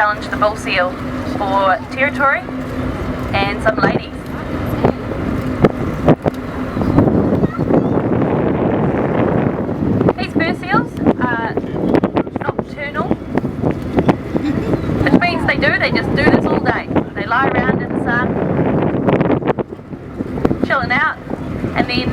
challenge the bull seal for territory and some ladies. These fur seals are nocturnal, which means they just do this all day. They lie around in the sun, chilling out, and then